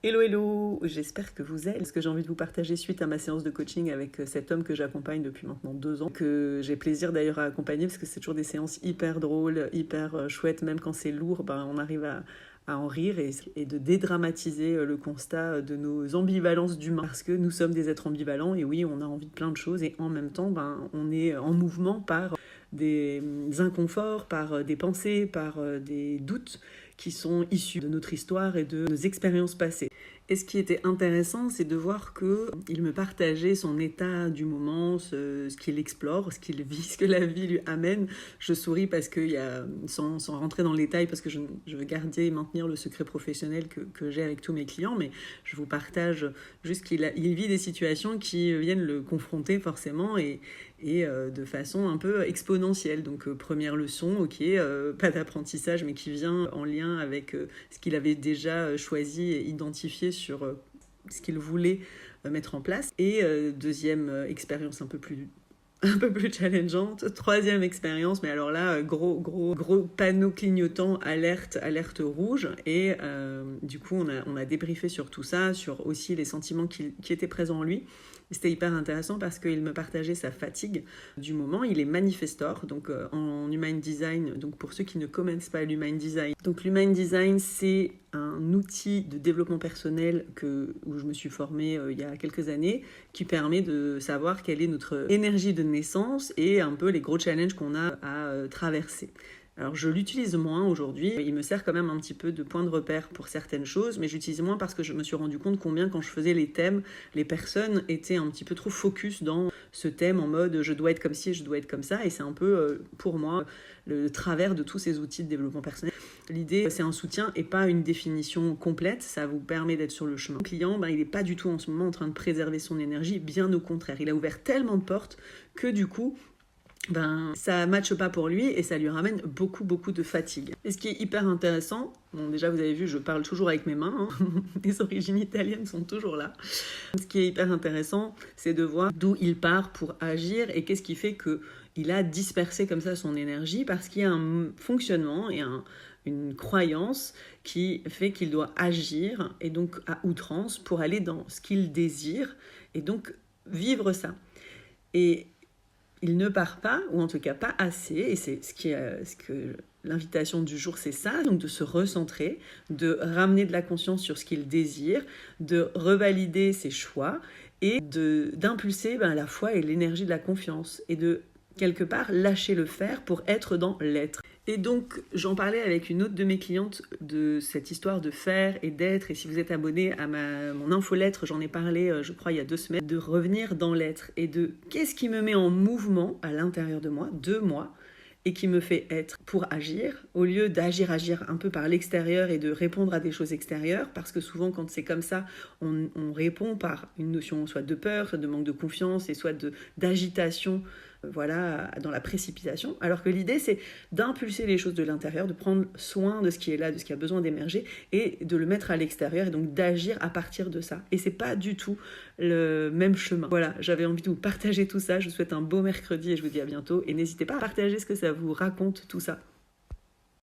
Hello hello, j'espère que vous allez. Ce que j'ai envie de vous partager suite à ma séance de coaching avec cet homme que j'accompagne depuis maintenant 2 ans, que j'ai plaisir d'ailleurs à accompagner parce que c'est toujours des séances hyper drôles, hyper chouettes, même quand c'est lourd, on arrive à en rire et de dédramatiser le constat de nos ambivalences d'humains. Parce que nous sommes des êtres ambivalents et oui, on a envie de plein de choses et en même temps, on est en mouvement par des inconforts, par des pensées, par des doutes qui sont issus de notre histoire et de nos expériences passées. Et ce qui était intéressant, c'est de voir qu'il me partageait son état du moment, ce qu'il explore, ce qu'il vit, ce que la vie lui amène. Je souris parce que, sans rentrer dans le détail, parce que je veux garder et maintenir le secret professionnel que j'ai avec tous mes clients, mais je vous partage juste qu'il vit des situations qui viennent le confronter forcément et de façon un peu exponentielle. Donc première leçon, ok, pas d'apprentissage, mais qui vient en lien avec ce qu'il avait déjà choisi et identifié sur ce qu'il voulait mettre en place. Et deuxième expérience un peu plus challengeante. Troisième expérience, mais alors là, gros panneau clignotant, alerte rouge. Et du coup, on a débriefé sur tout ça, sur aussi les sentiments qui étaient présents en lui. C'était hyper intéressant parce qu'il me partageait sa fatigue du moment. Il est manifestor, donc en Human Design. Donc pour ceux qui ne connaissent pas l'Human Design. Donc l'Human Design, c'est un outil de développement personnel où je me suis formée il y a quelques années, qui permet de savoir quelle est notre énergie de naissance et un peu les gros challenges qu'on a à traverser. Alors je l'utilise moins aujourd'hui, il me sert quand même un petit peu de point de repère pour certaines choses, mais j'utilise moins parce que je me suis rendu compte combien quand je faisais les thèmes, les personnes étaient un petit peu trop focus dans ce thème en mode je dois être comme ci, je dois être comme ça, et c'est un peu pour moi le travers de tous ces outils de développement personnel. L'idée, c'est un soutien et pas une définition complète, ça vous permet d'être sur le chemin. Le client, il n'est pas du tout en ce moment en train de préserver son énergie, bien au contraire, il a ouvert tellement de portes que du coup, ça matche pas pour lui et ça lui ramène beaucoup de fatigue. Et ce qui est hyper intéressant, déjà vous avez vu, je parle toujours avec mes mains, les origines italiennes sont toujours là. Ce qui est hyper intéressant, c'est de voir d'où il part pour agir et qu'est-ce qui fait qu'il a dispersé comme ça son énergie, parce qu'il y a un fonctionnement et une croyance qui fait qu'il doit agir, et donc à outrance, pour aller dans ce qu'il désire et donc vivre ça. Et il ne part pas, ou en tout cas pas assez, et c'est ce que l'invitation du jour, c'est ça, donc de se recentrer, de ramener de la conscience sur ce qu'il désire, de revalider ses choix, et d'impulser la foi et l'énergie de la confiance, et de quelque part lâcher le faire pour être dans l'être. Et donc, j'en parlais avec une autre de mes clientes de cette histoire de faire et d'être. Et si vous êtes abonné à mon infolettre, j'en ai parlé, je crois, il y a 2 semaines, de revenir dans l'être et de qu'est-ce qui me met en mouvement à l'intérieur de moi, et qui me fait être pour agir, au lieu d'agir un peu par l'extérieur et de répondre à des choses extérieures, parce que souvent, quand c'est comme ça, on répond par une notion soit de peur, soit de manque de confiance, et soit d'agitation, dans la précipitation, alors que l'idée, c'est d'impulser les choses de l'intérieur, de prendre soin de ce qui est là, de ce qui a besoin d'émerger, et de le mettre à l'extérieur, et donc d'agir à partir de ça. Et c'est pas du tout le même chemin. Voilà, j'avais envie de vous partager tout ça, je vous souhaite un beau mercredi, et je vous dis à bientôt, et n'hésitez pas à partager ce que ça vous raconte, tout ça.